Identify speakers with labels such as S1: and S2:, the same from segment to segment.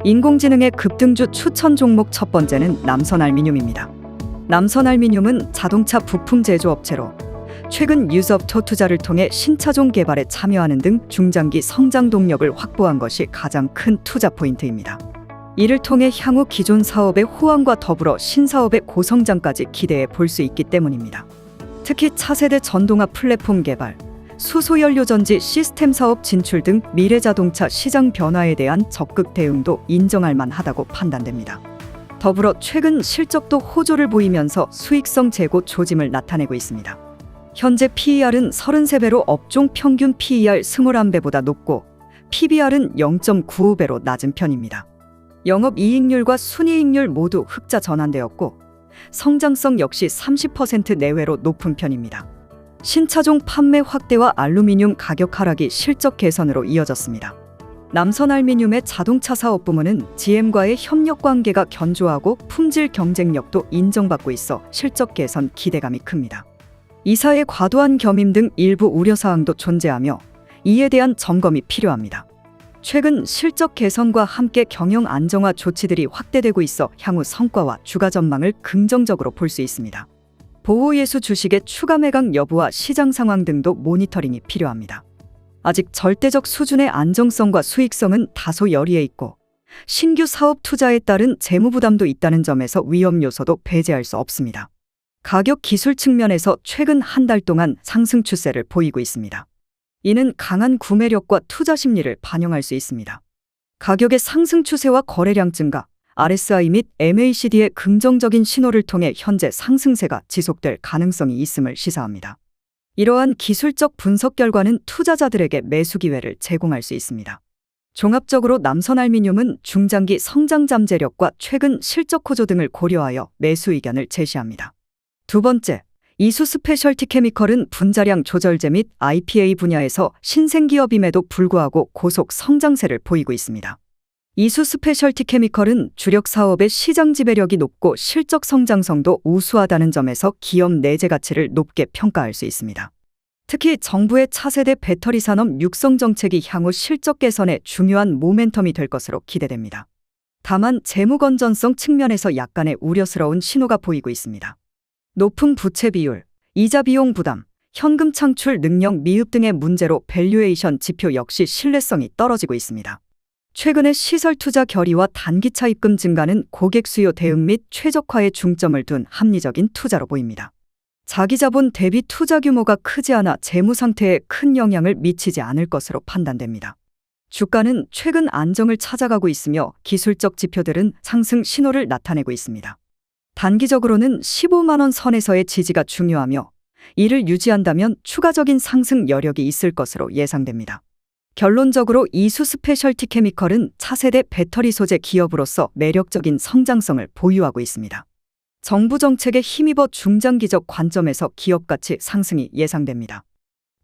S1: 인공지능의 급등주 추천 종목 첫 번째는 남선알미늄입니다. 남선알미늄은 자동차 부품 제조업체로 최근 유즈업터 투자를 통해 신차종 개발에 참여하는 등 중장기 성장 동력을 확보한 것이 가장 큰 투자 포인트입니다. 이를 통해 향후 기존 사업의 호황과 더불어 신사업의 고성장까지 기대해 볼 수 있기 때문입니다. 특히 차세대 전동화 플랫폼 개발, 수소연료전지 시스템 사업 진출 등 미래자동차 시장 변화에 대한 적극 대응도 인정할 만하다고 판단됩니다. 더불어 최근 실적도 호조를 보이면서 수익성 재고 조짐을 나타내고 있습니다. 현재 PER은 33배로 업종 평균 PER 21배보다 높고 PBR은 0.95배로 낮은 편입니다. 영업이익률과 순이익률 모두 흑자 전환되었고 성장성 역시 30% 내외로 높은 편입니다. 신차종 판매 확대와 알루미늄 가격 하락이 실적 개선으로 이어졌습니다. 남선알미늄의 자동차 사업 부문은 GM과의 협력 관계가 견조하고 품질 경쟁력도 인정받고 있어 실적 개선 기대감이 큽니다. 이사의 과도한 겸임 등 일부 우려사항도 존재하며 이에 대한 점검이 필요합니다. 최근 실적 개선과 함께 경영 안정화 조치들이 확대되고 있어 향후 성과와 주가 전망을 긍정적으로 볼 수 있습니다. 보호예수 주식의 추가 매각 여부와 시장 상황 등도 모니터링이 필요합니다. 아직 절대적 수준의 안정성과 수익성은 다소 열의에 있고 신규 사업 투자에 따른 재무 부담도 있다는 점에서 위험 요소도 배제할 수 없습니다. 가격 기술 측면에서 최근 한 달 동안 상승 추세를 보이고 있습니다. 이는 강한 구매력과 투자 심리를 반영할 수 있습니다. 가격의 상승 추세와 거래량 증가, RSI 및 MACD의 긍정적인 신호를 통해 현재 상승세가 지속될 가능성이 있음을 시사합니다. 이러한 기술적 분석 결과는 투자자들에게 매수 기회를 제공할 수 있습니다. 종합적으로 남선알미늄은 중장기 성장 잠재력과 최근 실적 호조 등을 고려하여 매수 의견을 제시합니다. 두 번째, 이수 스페셜티 케미컬은 분자량 조절제 및 IPA 분야에서 신생기업임에도 불구하고 고속 성장세를 보이고 있습니다. 이수 스페셜티 케미컬은 주력 사업의 시장 지배력이 높고 실적 성장성도 우수하다는 점에서 기업 내재 가치를 높게 평가할 수 있습니다. 특히 정부의 차세대 배터리 산업 육성 정책이 향후 실적 개선에 중요한 모멘텀이 될 것으로 기대됩니다. 다만 재무 건전성 측면에서 약간의 우려스러운 신호가 보이고 있습니다. 높은 부채 비율, 이자 비용 부담, 현금 창출 능력 미흡 등의 문제로 밸류에이션 지표 역시 신뢰성이 떨어지고 있습니다. 최근의 시설 투자 결의와 단기차 입금 증가는 고객 수요 대응 및 최적화에 중점을 둔 합리적인 투자로 보입니다. 자기자본 대비 투자 규모가 크지 않아 재무 상태에 큰 영향을 미치지 않을 것으로 판단됩니다. 주가는 최근 안정을 찾아가고 있으며 기술적 지표들은 상승 신호를 나타내고 있습니다. 단기적으로는 15만 원 선에서의 지지가 중요하며 이를 유지한다면 추가적인 상승 여력이 있을 것으로 예상됩니다. 결론적으로 이수 스페셜티 케미컬은 차세대 배터리 소재 기업으로서 매력적인 성장성을 보유하고 있습니다. 정부 정책에 힘입어 중장기적 관점에서 기업가치 상승이 예상됩니다.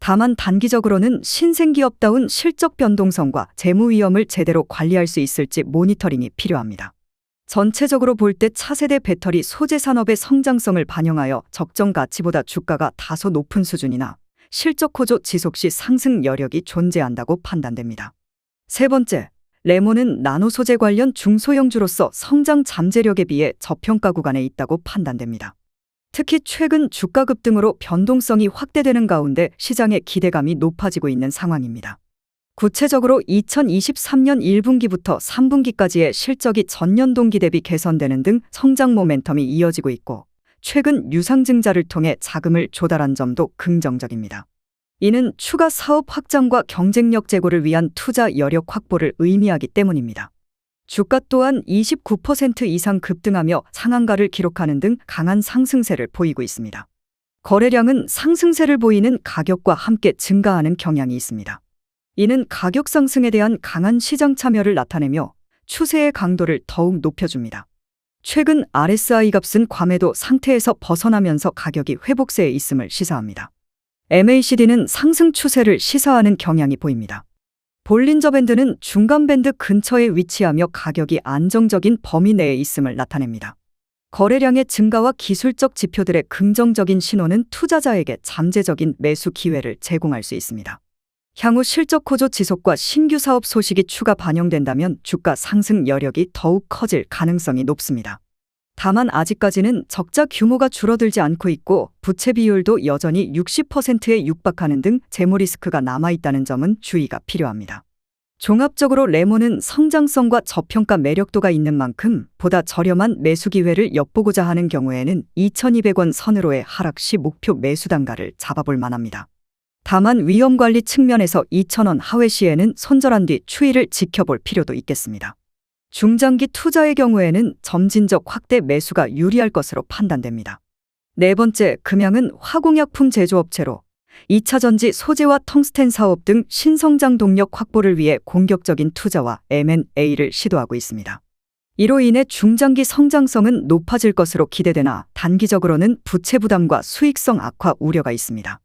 S1: 다만 단기적으로는 신생기업다운 실적 변동성과 재무 위험을 제대로 관리할 수 있을지 모니터링이 필요합니다. 전체적으로 볼 때 차세대 배터리 소재 산업의 성장성을 반영하여 적정 가치보다 주가가 다소 높은 수준이나 실적 호조 지속 시 상승 여력이 존재한다고 판단됩니다. 세 번째, 레몬은 나노 소재 관련 중소형주로서 성장 잠재력에 비해 저평가 구간에 있다고 판단됩니다. 특히 최근 주가 급등으로 변동성이 확대되는 가운데 시장의 기대감이 높아지고 있는 상황입니다. 구체적으로 2023년 1분기부터 3분기까지의 실적이 전년 동기 대비 개선되는 등 성장 모멘텀이 이어지고 있고 최근 유상증자를 통해 자금을 조달한 점도 긍정적입니다. 이는 추가 사업 확장과 경쟁력 제고를 위한 투자 여력 확보를 의미하기 때문입니다. 주가 또한 29% 이상 급등하며 상한가를 기록하는 등 강한 상승세를 보이고 있습니다. 거래량은 상승세를 보이는 가격과 함께 증가하는 경향이 있습니다. 이는 가격 상승에 대한 강한 시장 참여를 나타내며 추세의 강도를 더욱 높여줍니다. 최근 RSI 값은 과매도 상태에서 벗어나면서 가격이 회복세에 있음을 시사합니다. MACD는 상승 추세를 시사하는 경향이 보입니다. 볼린저 밴드는 중간 밴드 근처에 위치하며 가격이 안정적인 범위 내에 있음을 나타냅니다. 거래량의 증가와 기술적 지표들의 긍정적인 신호는 투자자에게 잠재적인 매수 기회를 제공할 수 있습니다. 향후 실적 호조 지속과 신규 사업 소식이 추가 반영된다면 주가 상승 여력이 더욱 커질 가능성이 높습니다. 다만 아직까지는 적자 규모가 줄어들지 않고 있고 부채 비율도 여전히 60%에 육박하는 등 재무 리스크가 남아있다는 점은 주의가 필요합니다. 종합적으로 레몬은 성장성과 저평가 매력도가 있는 만큼 보다 저렴한 매수 기회를 엿보고자 하는 경우에는 2,200원 선으로의 하락 시 목표 매수 단가를 잡아볼 만합니다. 다만 위험관리 측면에서 2,000원 하회 시에는 손절한 뒤 추이를 지켜볼 필요도 있겠습니다. 중장기 투자의 경우에는 점진적 확대 매수가 유리할 것으로 판단됩니다. 네 번째, 금양은 화공약품 제조업체로 2차 전지 소재와 텅스텐 사업 등 신성장 동력 확보를 위해 공격적인 투자와 M&A를 시도하고 있습니다. 이로 인해 중장기 성장성은 높아질 것으로 기대되나 단기적으로는 부채 부담과 수익성 악화 우려가 있습니다.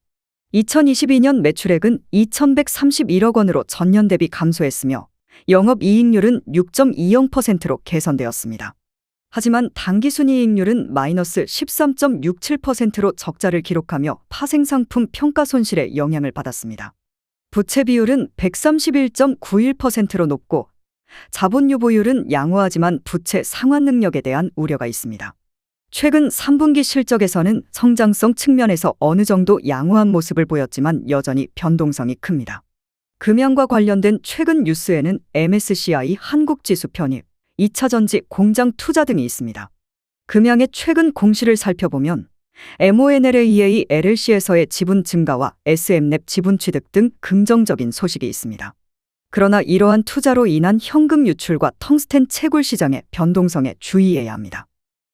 S1: 2022년 매출액은 2,131억 원으로 전년 대비 감소했으며 영업이익률은 6.20%로 개선되었습니다. 하지만 당기순이익률은 마이너스 13.67%로 적자를 기록하며 파생상품 평가 손실에 영향을 받았습니다. 부채 비율은 131.91%로 높고 자본 유보율은 양호하지만 부채 상환 능력에 대한 우려가 있습니다. 최근 3분기 실적에서는 성장성 측면에서 어느 정도 양호한 모습을 보였지만 여전히 변동성이 큽니다. 금양과 관련된 최근 뉴스에는 MSCI 한국지수 편입, 2차 전지 공장 투자 등이 있습니다. 금양의 최근 공시를 살펴보면 MONLAEA LLC에서의 지분 증가와 SM랩 지분 취득 등 긍정적인 소식이 있습니다. 그러나 이러한 투자로 인한 현금 유출과 텅스텐 채굴 시장의 변동성에 주의해야 합니다.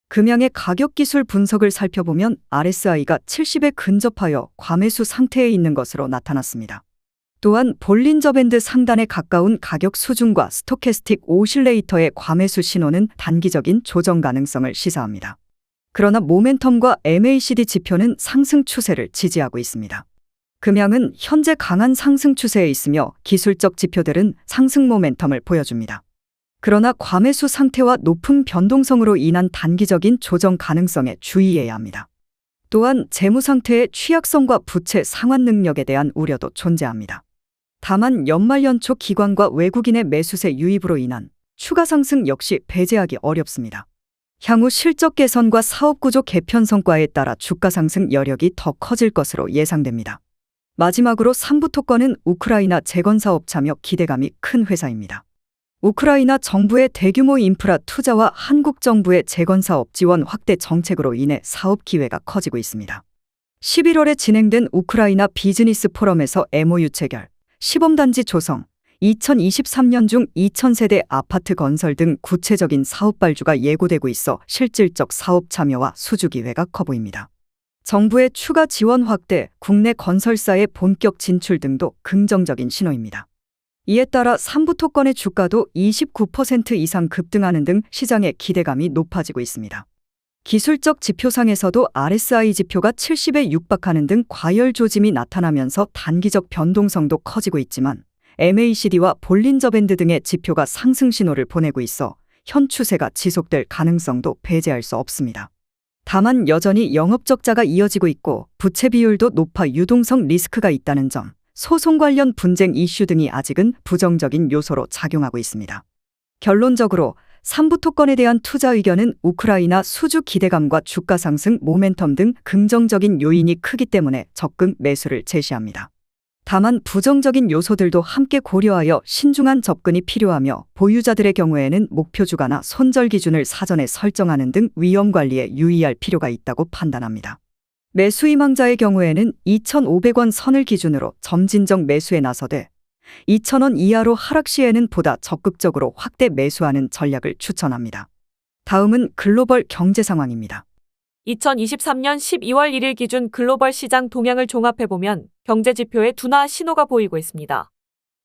S1: 금양의 가격 기술 분석을 살펴보면 RSI가 70에 근접하여 과매수 상태에 있는 것으로 나타났습니다. 또한 볼린저 밴드 상단에 가까운 가격 수준과 스토캐스틱 오실레이터의 과매수 신호는 단기적인 조정 가능성을 시사합니다. 그러나 모멘텀과 MACD 지표는 상승 추세를 지지하고 있습니다. 금양은 현재 강한 상승 추세에 있으며 기술적 지표들은 상승 모멘텀을 보여줍니다. 그러나 과매수 상태와 높은 변동성으로 인한 단기적인 조정 가능성에 주의해야 합니다. 또한 재무 상태의 취약성과 부채 상환 능력에 대한 우려도 존재합니다. 다만 연말 연초 기관과 외국인의 매수세 유입으로 인한 추가 상승 역시 배제하기 어렵습니다. 향후 실적 개선과 사업 구조 개편 성과에 따라 주가 상승 여력이 더 커질 것으로 예상됩니다. 마지막으로 삼부토건은 우크라이나 재건 사업 참여 기대감이 큰 회사입니다. 우크라이나 정부의 대규모 인프라 투자와 한국 정부의 재건 사업 지원 확대 정책으로 인해 사업 기회가 커지고 있습니다. 11월에 진행된 우크라이나 비즈니스 포럼에서 MOU 체결, 시범단지 조성, 2023년 중 2,000세대 아파트 건설 등 구체적인 사업 발주가 예고되고 있어 실질적 사업 참여와 수주 기회가 커 보입니다. 정부의 추가 지원 확대, 국내 건설사의 본격 진출 등도 긍정적인 신호입니다. 이에 따라 삼부토건의 주가도 29% 이상 급등하는 등 시장의 기대감이 높아지고 있습니다. 기술적 지표상에서도 RSI 지표가 70에 육박하는 등 과열 조짐이 나타나면서 단기적 변동성도 커지고 있지만 MACD와 볼린저 밴드 등의 지표가 상승 신호를 보내고 있어 현 추세가 지속될 가능성도 배제할 수 없습니다. 다만 여전히 영업 적자가 이어지고 있고 부채 비율도 높아 유동성 리스크가 있다는 점, 소송 관련 분쟁 이슈 등이 아직은 부정적인 요소로 작용하고 있습니다. 결론적으로 삼부토건에 대한 투자 의견은 우크라이나 수주 기대감과 주가 상승 모멘텀 등 긍정적인 요인이 크기 때문에 적극 매수를 제시합니다. 다만 부정적인 요소들도 함께 고려하여 신중한 접근이 필요하며 보유자들의 경우에는 목표 주가나 손절 기준을 사전에 설정하는 등 위험 관리에 유의할 필요가 있다고 판단합니다. 매수 희망자의 경우에는 2,500원 선을 기준으로 점진적 매수에 나서되 2,000원 이하로 하락 시에는 보다 적극적으로 확대 매수하는 전략을 추천합니다. 다음은 글로벌 경제 상황입니다.
S2: 2023년 12월 1일 기준 글로벌 시장 동향을 종합해보면 경제 지표의 둔화 신호가 보이고 있습니다.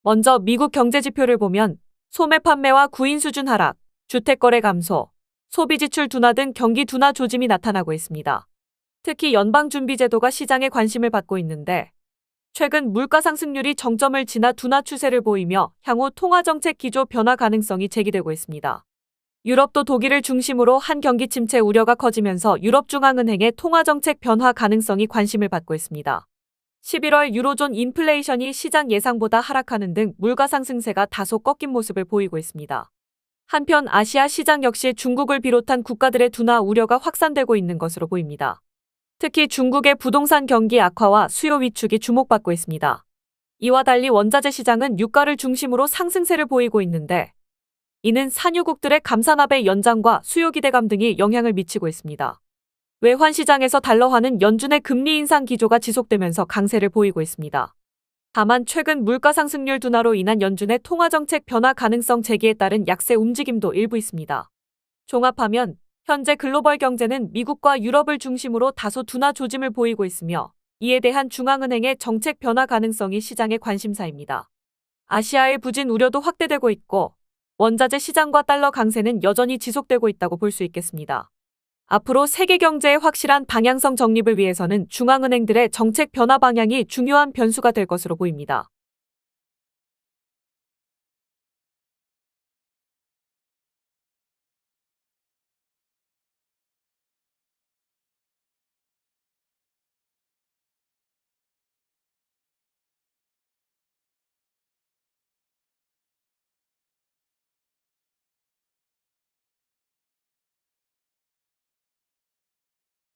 S2: 먼저 미국 경제 지표를 보면 소매 판매와 구인 수준 하락, 주택 거래 감소, 소비 지출 둔화 등 경기 둔화 조짐이 나타나고 있습니다. 특히 연방준비제도가 시장의 관심을 받고 있는데 최근 물가 상승률이 정점을 지나 둔화 추세를 보이며 향후 통화정책 기조 변화 가능성이 제기되고 있습니다. 유럽도 독일을 중심으로 한 경기 침체 우려가 커지면서 유럽중앙은행의 통화정책 변화 가능성이 관심을 받고 있습니다. 11월 유로존 인플레이션이 시장 예상보다 하락하는 등 물가 상승세가 다소 꺾인 모습을 보이고 있습니다. 한편 아시아 시장 역시 중국을 비롯한 국가들의 둔화 우려가 확산되고 있는 것으로 보입니다. 특히 중국의 부동산 경기 악화와 수요 위축이 주목받고 있습니다. 이와 달리 원자재 시장은 유가를 중심으로 상승세를 보이고 있는데 이는 산유국들의 감산압의 연장과 수요 기대감 등이 영향을 미치고 있습니다. 외환 시장에서 달러화는 연준의 금리 인상 기조가 지속되면서 강세를 보이고 있습니다. 다만 최근 물가 상승률 둔화로 인한 연준의 통화정책 변화 가능성 제기에 따른 약세 움직임도 일부 있습니다. 종합하면 현재 글로벌 경제는 미국과 유럽을 중심으로 다소 둔화 조짐을 보이고 있으며 이에 대한 중앙은행의 정책 변화 가능성이 시장의 관심사입니다. 아시아의 부진 우려도 확대되고 있고 원자재 시장과 달러 강세는 여전히 지속되고 있다고 볼 수 있겠습니다. 앞으로 세계 경제의 확실한 방향성 정립을 위해서는 중앙은행들의 정책 변화 방향이 중요한 변수가 될 것으로 보입니다.